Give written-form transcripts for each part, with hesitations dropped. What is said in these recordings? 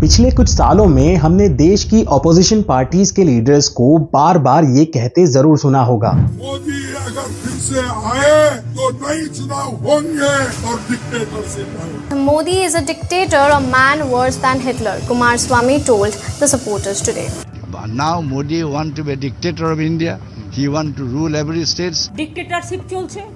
पिछले कुछ सालों में हमने देश की ऑपोजिशन पार्टीज के लीडर्स को बार बार ये कहते जरूर सुना होगा, मोदी अगर फिर से आए तो नए चुनाव होंगे और डिक्टेटरशिप आए। Modi is a dictator, a man worse than Hitler, Kumaraswamy told the supporters today. Now Modi want to be a dictator of India. He want to rule every state. Dictatorship चलছে,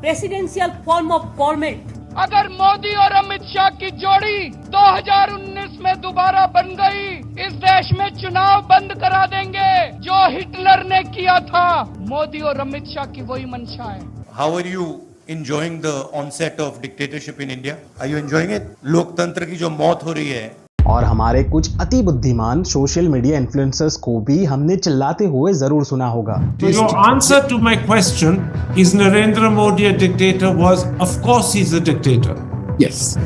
presidential form of government. अगर मोदी और अमित शाह की जोड़ी 2019 में दोबारा बन गई, इस देश में चुनाव बंद करा देंगे जो हिटलर ने किया था। मोदी और अमित शाह की वही मंशा है। How are you enjoying the onset of dictatorship in India? Are you enjoying it? लोकतंत्र की जो मौत हो रही है। और हमारे कुछ अति बुद्धिमान सोशल मीडिया इन्फ्लुएंसर्स को भी हमने चिल्लाते हुए जरूर सुना होगा। So your answer to my question is Narendra Modi a dictator? Was of course he's a dictator. Yes.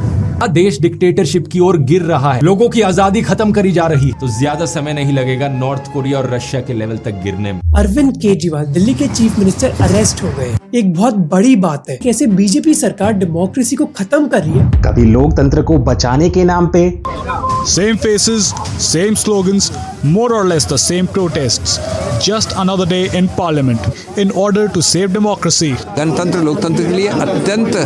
देश डिक्टेटरशिप की ओर गिर रहा है, लोगों की आजादी खत्म करी जा रही, तो ज्यादा समय नहीं लगेगा नॉर्थ कोरिया और रशिया के लेवल तक गिरने में। अरविंद केजरीवाल दिल्ली के चीफ मिनिस्टर अरेस्ट हो गए। एक बहुत बड़ी बात है, कैसे बीजेपी सरकार डेमोक्रेसी को खत्म कर रही है। कभी लोकतंत्र को बचाने के नाम पे Same faces, same slogans, more or less the same protests. Just another day in parliament in order to save democracy. गणतंत्र लोकतंत्र के लिए अत्यंत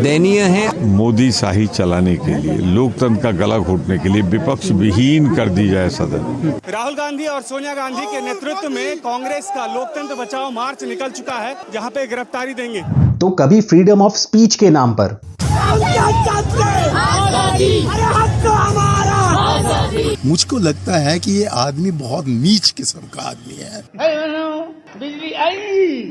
दयनीय है। मोदी शाही चलाने के लिए, लोकतंत्र का गला घोटने के लिए विपक्ष विहीन कर दी जाए सदन। राहुल गांधी और सोनिया गांधी के नेतृत्व में कांग्रेस का लोकतंत्र बचाओ मार्च निकल चुका है, जहां पे गिरफ्तारी देंगे। तो कभी फ्रीडम ऑफ स्पीच के नाम पर मुझको लगता है कि ये आदमी बहुत नीच किस्म का आदमी है। बिजली आई,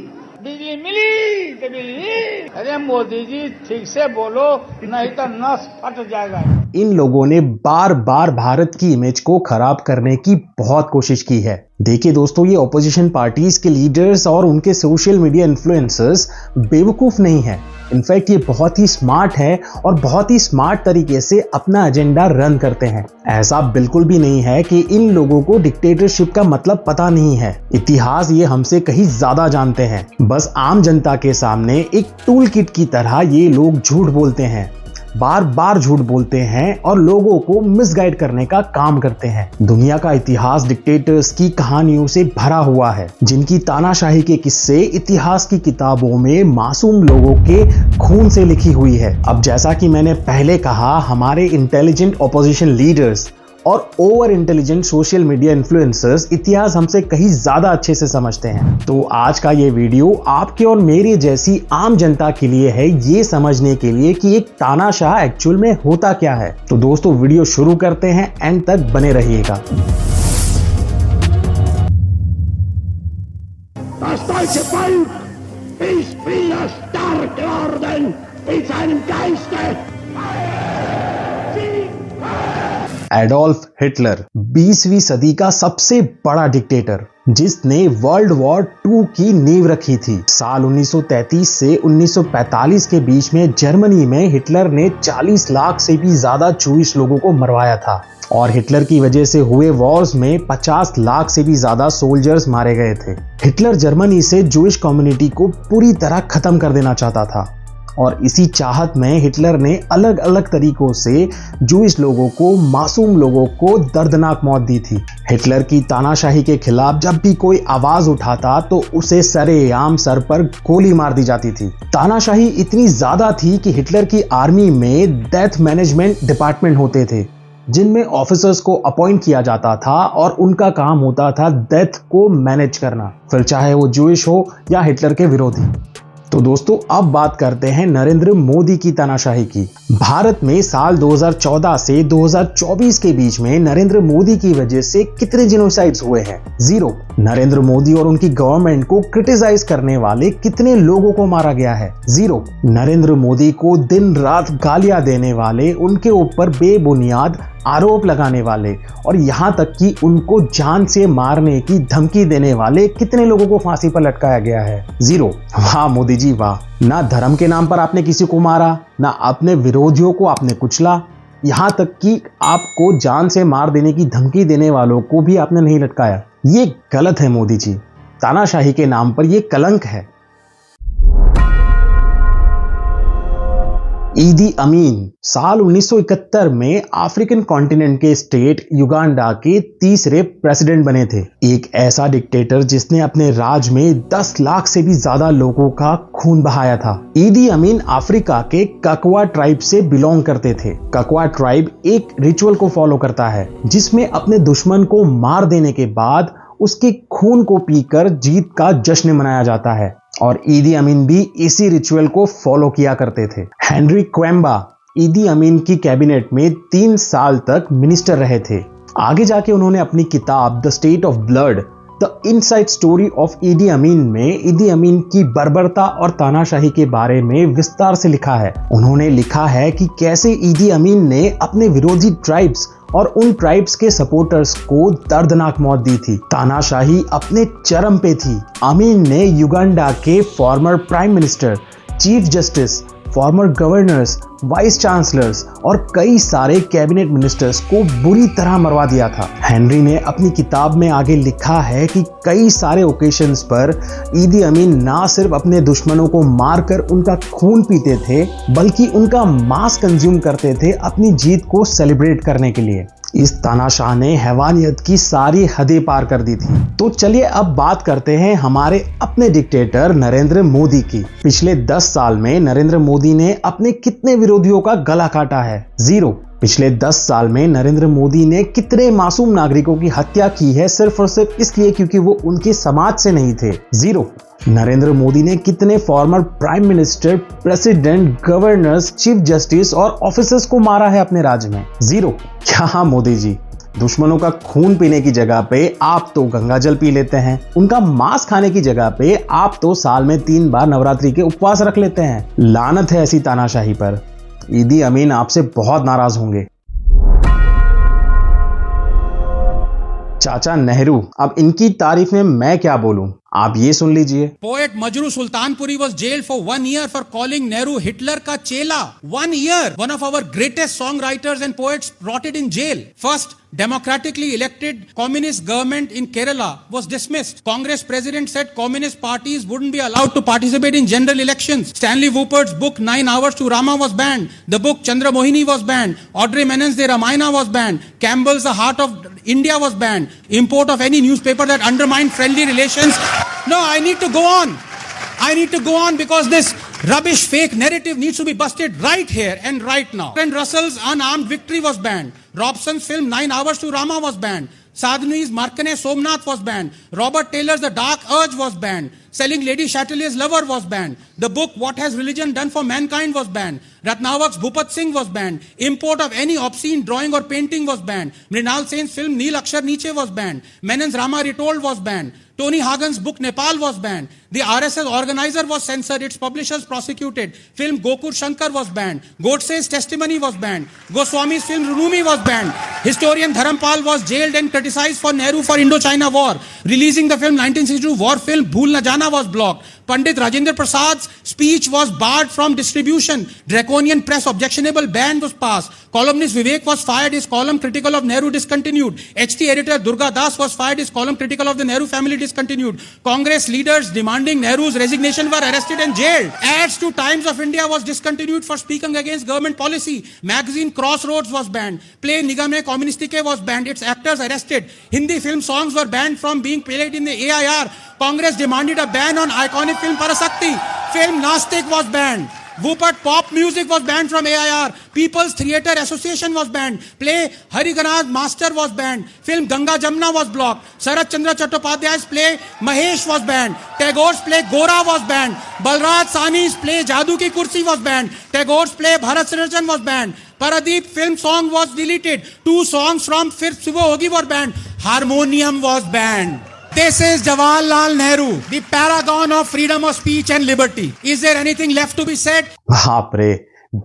बिजली मिली तो बिजली। अरे मोदी जी ठीक से बोलो, नहीं तो नस फट जाएगा। इन लोगों ने बार बार भारत की इमेज को खराब करने की बहुत कोशिश की है। देखिए दोस्तों, ये ऑपोजिशन पार्टीज के लीडर्स और उनके सोशल मीडिया इन्फ्लुएंसर्स बेवकूफ नहीं है। इनफैक्ट ये बहुत ही स्मार्ट है और बहुत ही स्मार्ट तरीके से अपना एजेंडा रन करते हैं। ऐसा बिल्कुल भी नहीं है कि इन लोगों को डिक्टेटरशिप का मतलब पता नहीं है। इतिहास ये हमसे कहीं ज्यादा जानते हैं। बस आम जनता के सामने एक टूल किट की तरह ये लोग झूठ बोलते हैं, बार बार झूठ बोलते हैं और लोगों को मिसगाइड करने का काम करते हैं। दुनिया का इतिहास डिक्टेटर्स की कहानियों से भरा हुआ है, जिनकी तानाशाही के किस्से इतिहास की किताबों में मासूम लोगों के खून से लिखी हुई है। अब जैसा कि मैंने पहले कहा, हमारे इंटेलिजेंट ऑपोजिशन लीडर्स और over intelligent social media influencers इतिहास हमसे कहीं ज्यादा अच्छे से समझते हैं। तो आज का ये वीडियो आपके और मेरी जैसी आम जनता के लिए है, ये समझने के लिए कि एक तानाशाह एक्चुअल में होता क्या है। तो दोस्तों वीडियो शुरू करते हैं, एंड तक बने रहिएगा। एडोल्फ हिटलर 20वीं सदी का सबसे बड़ा डिक्टेटर, जिसने वर्ल्ड वॉर 2 की नींव रखी थी। साल 1933 से 1945 के बीच में जर्मनी में हिटलर ने 40 लाख से भी ज्यादा जूइश लोगों को मरवाया था और हिटलर की वजह से हुए वॉर्स में 50 लाख से भी ज्यादा सोल्जर्स मारे गए थे। हिटलर जर्मनी से जूइश कम्युनिटी को पूरी तरह खत्म कर देना चाहता था और इसी चाहत में हिटलर ने अलग अलग तरीकों से जूइश लोगों को, मासूम लोगों को दर्दनाक मौत दी थी। हिटलर की तानाशाही के खिलाफ जब भी कोई आवाज उठाता तो उसे सरेआम सर पर गोली मार दी जाती थी। तानाशाही इतनी ज्यादा थी कि हिटलर की आर्मी में डेथ मैनेजमेंट डिपार्टमेंट होते थे, जिनमें ऑफिसर्स को अपॉइंट किया जाता था और उनका काम होता था डेथ को मैनेज करना, फिर चाहे वो जूइश हो या हिटलर के विरोधी। तो दोस्तों अब बात करते हैं नरेंद्र मोदी की तानाशाही की। भारत में साल 2014 से 2024 के बीच में नरेंद्र मोदी की वजह से कितने जेनोसाइड्स हुए हैं? 0। नरेंद्र मोदी और उनकी गवर्नमेंट को क्रिटिसाइज करने वाले कितने लोगों को मारा गया है? 0। नरेंद्र मोदी को दिन रात गालियां देने वाले, उनके ऊपर बेबुनियाद आरोप लगाने वाले और यहाँ तक कि उनको जान से मारने की धमकी देने वाले कितने लोगों को फांसी पर लटकाया गया है? 0। वाह मोदी जी वाह, ना धर्म के नाम पर आपने किसी को मारा, ना अपने विरोधियों को आपने कुचला, यहाँ तक कि आपको जान से मार देने की धमकी देने वालों को भी आपने नहीं लटकाया। ये गलत है मोदी जी, तानाशाही के नाम पर ये कलंक है। ईदी अमीन साल 1971 में अफ्रीकन कॉन्टिनेंट के स्टेट युगांडा के तीसरे प्रेसिडेंट बने थे। एक ऐसा डिक्टेटर जिसने अपने राज में 10 लाख से भी ज्यादा लोगों का खून बहाया था। ईदी अमीन अफ्रीका के ककवा ट्राइब से बिलोंग करते थे। ककवा ट्राइब एक रिचुअल को फॉलो करता है जिसमें अपने दुश्मन को मार देने के बाद उसके खून को पीकर जीत का जश्न मनाया जाता है और ईदी अमीन भी इसी रिचुअल को फॉलो किया करते थे। हेनरी क्वेम्बा ईदी अमीन की कैबिनेट में 3 साल तक मिनिस्टर रहे थे। आगे जाके उन्होंने अपनी किताब the state of blood the inside story of ईदी अमीन में ईदी अमीन की बर्बरता और तानाशाही के बारे में विस्तार से लिखा है। उन्होंने लिखा है कि कैसे ईदी अमीन ने अपने विरोधी ट्राइब्स और उन ट्राइब्स के सपोर्टर्स को दर्दनाक मौत दी थी। तानाशाही अपने चरम पे थी। अमीन ने युगांडा के former prime minister, chief justice, former governors, vice chancellors और कई सारे कैबिनेट मिनिस्टर्स को बुरी तरह मरवा दिया था। हेनरी ने अपनी किताब में आगे लिखा है कि कई सारे ओकेशंस पर ईदी अमीन ना सिर्फ अपने दुश्मनों को मारकर उनका खून पीते थे बल्कि उनका मांस कंज्यूम करते थे अपनी जीत को सेलिब्रेट करने के लिए। इस तानाशाह ने हैवानियत की सारी हदें पार कर दी थी। तो चलिए अब बात करते हैं हमारे अपने डिक्टेटर नरेंद्र मोदी की। पिछले 10 साल में नरेंद्र मोदी ने अपने कितने विरोधियों का गला काटा है? 0। पिछले 10 साल में नरेंद्र मोदी ने कितने मासूम नागरिकों की हत्या की है सिर्फ और सिर्फ इसलिए क्योंकि वो उनके समाज से नहीं थे? 0। नरेंद्र मोदी ने कितने farmer prime minister, president, governors, chief justice और ऑफिसर्स को मारा है अपने राज्य में? 0। क्या मोदी जी, दुश्मनों का खून पीने की जगह पे आप तो गंगा जल पी लेते हैं। उनका मांस खाने की जगह पे आप तो साल में 3 बार नवरात्रि के उपवास रख लेते हैं। लानत है ऐसी तानाशाही पर। ईदी अमीन आपसे बहुत नाराज होंगे। चाचा नेहरू, अब इनकी तारीफ में मैं क्या बोलूं, आप ये सुन लीजिए। Poet Majru Sultanpuri was jailed for 1 year for calling Nehru Hitler ka chela. 1 year. One of our greatest songwriters and poets rotted in jail. First democratically elected communist government in Kerala was dismissed. Congress president said communist parties wouldn't be allowed to participate in general elections. Stanley Woopert's book 9 Hours to Rama was banned. The book Chandra Mohini was banned. Audrey Menon's The Ramayana was banned. Campbell's The Heart of India was banned. Import of any newspaper that undermined friendly relations. No, I need to go on. I need to go on because this rubbish fake narrative needs to be busted right here and right now. And Russell's Unarmed Victory was banned. Robson's film 9 Hours to Rama was banned. Sadhani's Markane Somnath was banned. Robert Taylor's The Dark Urge was banned. Selling Lady Chatelier's Lover was banned. The book What Has Religion Done for Mankind was banned. Ratnavak's Bhupat Singh was banned. Import of any obscene drawing or painting was banned. Mrinal Sen's film Neel Akshar Niche was banned. Menon's Rama Retold was banned. Tony Hagen's book Nepal was banned. The RSS organizer was censored. Its publishers prosecuted. Film Gokur Shankar was banned. Godse's testimony was banned. Goswami's film Runumi was banned. Historian Dharampal was jailed and criticized for Nehru for Indo-China War. Releasing the film 1962 war film Bhool Na Jana was blocked. Pandit Rajendra Prasad's speech was barred from distribution. Draconian press objectionable ban was passed. Columnist Vivek was fired. His column critical of Nehru discontinued. HT editor Durga Das was fired. His column critical of the Nehru family discontinued. Congress leaders demanding Nehru's resignation were arrested and jailed. Ads to Times of India was discontinued for speaking against government policy. Magazine Crossroads was banned. Play Nigame Communistike was banned. Its actors arrested. Hindi film songs were banned from being played in the AIR. Congress demanded a ban on iconic film Parasakti. Film Nastik was banned. Woopert pop music was banned from AIR. People's Theatre Association was banned. Play Hariganaz Master was banned. Film Ganga Jamna was blocked. Sarat Chandra Chattopadhyay's play Mahesh was banned. Tagore's play Gora was banned. Balraj Sahni's play Jadoo Ki Kursi was banned. Tagore's play Bharat Srichan was banned. Paradeep film song was deleted. 2 songs from Fir Subah Hogi were banned. Harmonium was banned. This is Jawaharlal Nehru, the paragon of freedom of speech and liberty. Is there anything left to be said? बाप रे,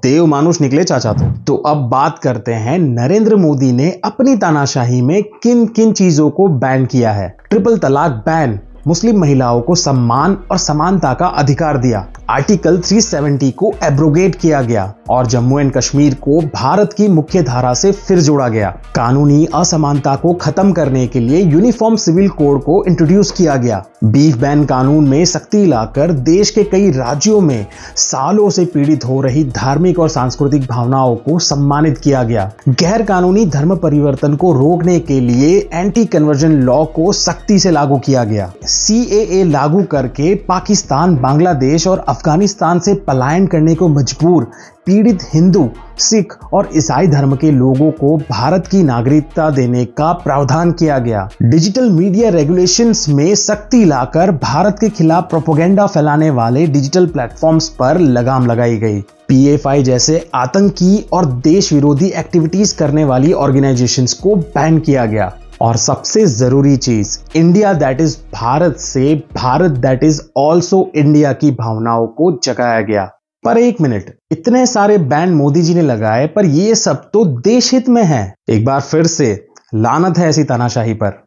देव मानुष निकले चाचा। तो अब बात करते हैं नरेंद्र मोदी ने अपनी तानाशाही में किन किन चीजों को बैन किया है। ट्रिपल तलाक बैन, मुस्लिम महिलाओं को सम्मान और समानता का अधिकार दिया। आर्टिकल 370 को एब्रोगेट किया गया और जम्मू एंड कश्मीर को भारत की मुख्य धारा से फिर जोड़ा गया। कानूनी असमानता को खत्म करने के लिए यूनिफॉर्म सिविल कोड को इंट्रोड्यूस किया गया। बीफ बैन कानून में सख्ती लाकर देश के कई राज्यों में सालों से पीड़ित हो रही धार्मिक और सांस्कृतिक भावनाओं को सम्मानित किया गया। गैर कानूनी धर्म परिवर्तन को रोकने के लिए एंटी कन्वर्जन लॉ को सख्ती से लागू किया गया। CAA लागू करके पाकिस्तान, बांग्लादेश और अफगानिस्तान से पलायन करने को मजबूर पीड़ित हिंदू, सिख और ईसाई धर्म के लोगों को भारत की नागरिकता देने का प्रावधान किया गया। डिजिटल मीडिया रेगुलेशंस में सख्ती लाकर भारत के खिलाफ प्रोपेगेंडा फैलाने वाले डिजिटल प्लेटफॉर्म्स पर लगाम लगाई गई। PFI जैसे आतंकी और देश विरोधी एक्टिविटीज करने वाली ऑर्गेनाइजेशंस को बैन किया गया। और सबसे जरूरी चीज, इंडिया दैट इज भारत से Bharat that is also India की भावनाओं को जगाया गया। पर एक मिनट, इतने सारे बैन मोदी जी ने लगाए, पर ये सब तो देश हित में है। एक बार फिर से लानत है ऐसी तानाशाही पर।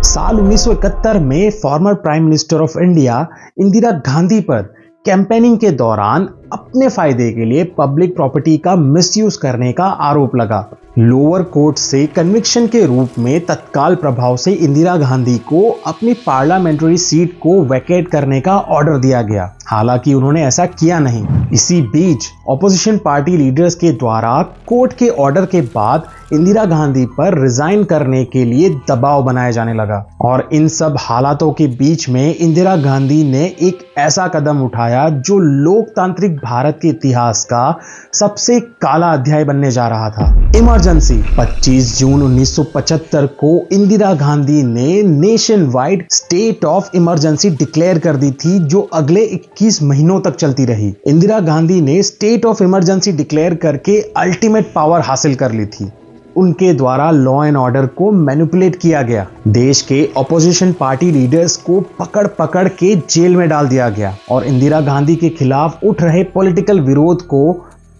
साल 1971 में farmer prime minister of India Indira Gandhi पर कैंपेनिंग के दौरान अपने फायदे के लिए पब्लिक प्रॉपर्टी का मिसयूज करने का आरोप लगा। लोअर कोर्ट से कन्विक्शन के रूप में तत्काल प्रभाव से इंदिरा गांधी को अपनी पार्लियामेंट्री सीट को वैकेट करने का ऑर्डर दिया गया। हालांकि उन्होंने ऐसा किया नहीं। इसी बीच ऑपोजिशन पार्टी लीडर्स के द्वारा कोर्ट के ऑर्डर के बाद इंदिरा गांधी पर रिजाइन करने के लिए दबाव बनाया जाने लगा। और इन सब हालातों के बीच में इंदिरा गांधी ने एक ऐसा कदम उठाया जो लोकतांत्रिक भारत के इतिहास का सबसे काला अध्याय बनने जा रहा था। इमरजेंसी। 25 जून 1975 को इंदिरा गांधी ने nation wide state of emergency declare कर दी थी, जो अगले 21 महीनों तक चलती रही। इंदिरा गांधी ने स्टेट ऑफ इमरजेंसी डिक्लेयर करके अल्टीमेट पावर हासिल कर ली थी। उनके द्वारा लॉ एंड ऑर्डर को मैनिपुलेट किया गया। देश के ऑपोजिशन पार्टी लीडर्स को पकड़ पकड़ के जेल में डाल दिया गया और इंदिरा गांधी के खिलाफ उठ रहे पॉलिटिकल विरोध को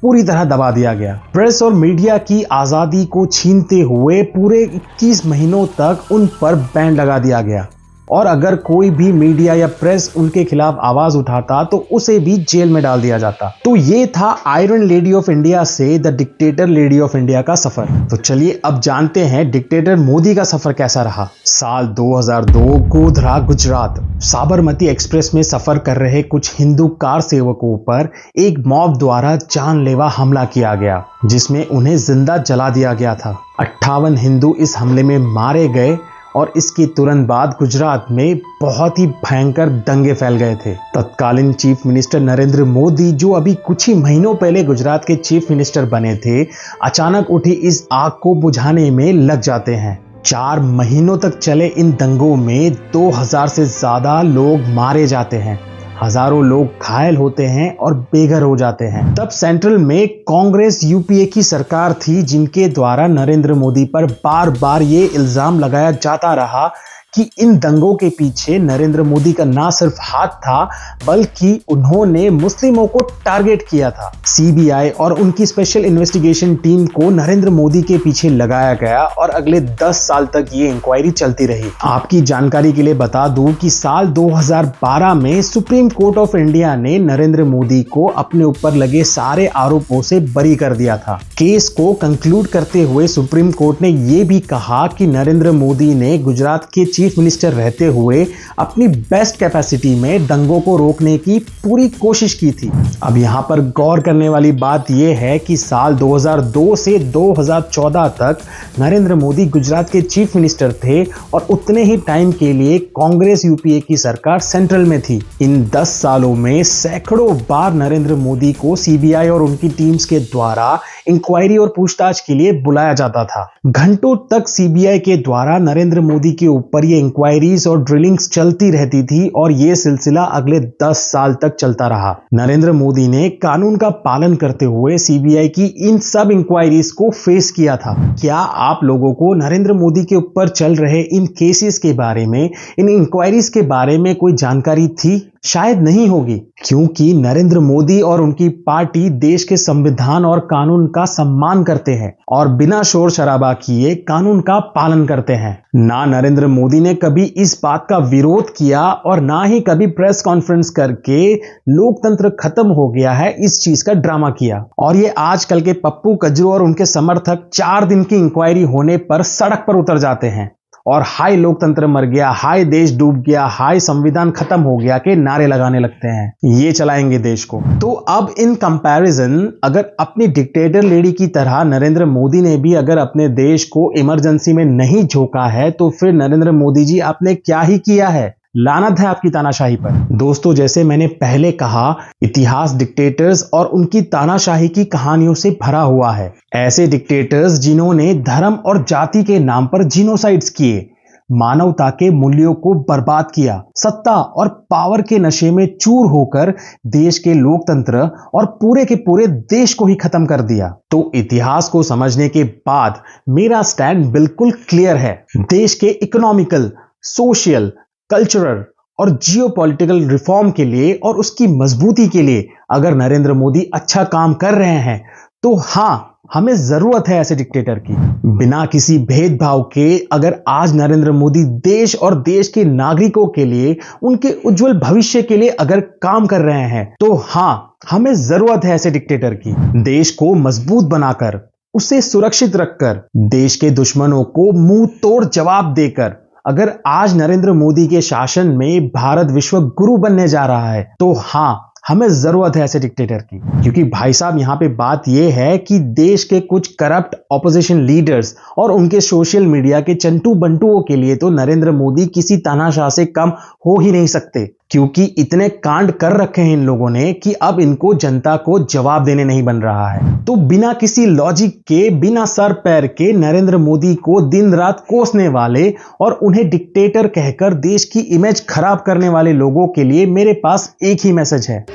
पूरी तरह दबा दिया गया। प्रेस और मीडिया की आजादी को छीनते हुए पूरे 21 महीनों तक उन पर बैन लगा दिया गया और अगर कोई भी मीडिया या प्रेस उनके खिलाफ आवाज उठाता तो उसे भी जेल में डाल दिया जाता। तो ये था आयरन लेडी ऑफ इंडिया से the dictator lady of India का सफर। तो चलिए अब जानते हैं डिक्टेटर मोदी का सफर कैसा रहा। साल 2002 गोधरा, गुजरात। साबरमती एक्सप्रेस में सफर कर रहे कुछ हिंदू कार सेवकों पर एक मॉब द्वारा जानलेवा हमला किया गया, जिसमें उन्हें जिंदा जला दिया गया था। 58 हिंदू इस हमले में मारे गए और इसके तुरंत बाद गुजरात में बहुत ही भयंकर दंगे फैल गए थे। तत्कालीन चीफ मिनिस्टर नरेंद्र मोदी, जो अभी कुछ ही महीनों पहले गुजरात के चीफ मिनिस्टर बने थे, अचानक उठी इस आग को बुझाने में लग जाते हैं। 4 महीनों तक चले इन दंगों में 2000 से ज्यादा लोग मारे जाते हैं, हजारों लोग घायल होते हैं और बेघर हो जाते हैं। तब सेंट्रल में कांग्रेस UPA की सरकार थी, जिनके द्वारा नरेंद्र मोदी पर बार बार ये इल्जाम लगाया जाता रहा कि इन दंगों के पीछे नरेंद्र मोदी का ना सिर्फ हाथ था, बल्कि उन्होंने मुस्लिमों को टारगेट किया था। CBI और उनकी स्पेशल इन्वेस्टिगेशन टीम को नरेंद्र मोदी के पीछे लगाया गया और अगले 10 साल तक ये इंक्वायरी चलती रही। आपकी जानकारी के लिए बता दूं कि साल 2012 में सुप्रीम कोर्ट ऑफ इंडिया ने नरेंद्र मोदी को अपने ऊपर लगे सारे आरोपों से बरी कर दिया था। केस को कंक्लूड करते हुए सुप्रीम कोर्ट ने यह भी कहा कि नरेंद्र मोदी ने गुजरात के चीफ मिनिस्टर रहते हुए अपनी बेस्ट कैपेसिटी में दंगों को रोकने की पूरी कोशिश की थी। अब यहां पर गौर करने वाली बात यह है कि साल 2002 से 2014 तक नरेंद्र मोदी गुजरात के चीफ मिनिस्टर थे और उतने ही टाइम के लिए कांग्रेस UPA की सरकार सेंट्रल में थी। इन 10 सालों में सैकड़ों बार नरेंद्र मोदी को CBI और उनकी टीम्स के द्वारा इंक्वायरी और पूछताछ के लिए बुलाया जाता था। घंटों तक CBI के द्वारा नरेंद्र मोदी के ऊपर ये इंक्वायरीज और ड्रिलिंग्स चलती रहती थी और ये सिलसिला अगले 10 साल तक चलता रहा। नरेंद्र मोदी ने कानून का पालन करते हुए CBI की इन सब इंक्वायरीज को फेस किया था। क्या आप लोगों को नरेंद्र मोदी के ऊपर चल रहे इन केसेस के बारे में, इन इंक्वायरीज के बारे में कोई जानकारी थी? शायद नहीं होगी, क्योंकि नरेंद्र मोदी और उनकी पार्टी देश के संविधान और कानून का सम्मान करते हैं और बिना शोर शराबा किए कानून का पालन करते हैं। ना नरेंद्र मोदी ने कभी इस बात का विरोध किया और ना ही कभी प्रेस कॉन्फ्रेंस करके लोकतंत्र खत्म हो गया है इस चीज का ड्रामा किया। और ये आजकल के पप्पू कजरू और उनके समर्थक 4 दिन की इंक्वायरी होने पर सड़क पर उतर जाते हैं और हाय लोकतंत्र मर गया, हाय देश डूब गया, हाय संविधान खत्म हो गया के नारे लगाने लगते हैं। ये चलाएंगे देश को। तो अब इन कंपैरिजन अगर अपनी डिक्टेटर लेडी की तरह नरेंद्र मोदी ने भी अगर अपने देश को इमरजेंसी में नहीं झोंका है तो फिर नरेंद्र मोदी जी आपने क्या ही किया है। लानत है आपकी तानाशाही पर। दोस्तों, जैसे मैंने पहले कहा, इतिहास डिक्टेटर्स और उनकी तानाशाही की कहानियों से भरा हुआ है। ऐसे डिक्टेटर्स जिन्होंने धर्म और जाति के नाम पर जीनोसाइड्स किए, मानवता के मूल्यों को बर्बाद किया, सत्ता और पावर के नशे में चूर होकर देश के लोकतंत्र और पूरे के पूरे देश को ही खत्म कर दिया। तो इतिहास को समझने के बाद मेरा स्टैंड बिल्कुल क्लियर है। देश के इकोनॉमिकल, सोशल, कल्चरल और जियोपॉलिटिकल रिफॉर्म के लिए और उसकी मजबूती के लिए अगर नरेंद्र मोदी अच्छा काम कर रहे हैं तो हाँ, हमें जरूरत है ऐसे डिक्टेटर की। बिना किसी भेदभाव के अगर आज नरेंद्र मोदी देश और देश के नागरिकों के लिए, उनके उज्जवल भविष्य के लिए अगर काम कर रहे हैं तो हाँ, हमें जरूरत है ऐसे डिक्टेटर की। देश को मजबूत बनाकर, उसे सुरक्षित रखकर, देश के दुश्मनों को मुंह तोड़ जवाब देकर अगर आज नरेंद्र मोदी के शासन में भारत विश्व गुरु बनने जा रहा है तो हाँ, हमें जरूरत है ऐसे डिक्टेटर की। क्योंकि भाई साहब, यहाँ पे बात यह है कि देश के कुछ करप्ट ऑपोजिशन लीडर्स और उनके सोशल मीडिया के चंटू बंटुओं के लिए तो नरेंद्र मोदी किसी तानाशाह से कम हो ही नहीं सकते, क्योंकि इतने कांड कर रखे हैं इन लोगों ने कि अब इनको जनता को जवाब देने नहीं बन रहा है। तो बिना किसी लॉजिक के, बिना सर पैर के नरेंद्र मोदी को दिन रात कोसने वाले और उन्हें डिक्टेटर कहकर देश की इमेज खराब करने वाले लोगों के लिए मेरे पास एक ही मैसेज है।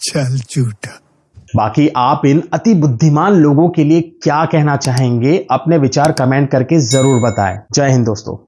चल झूठा। बाकी आप इन अति बुद्धिमान लोगों के लिए क्या कहना चाहेंगे, अपने विचार कमेंट करके जरूर बताएं। जय हिंद दोस्तों।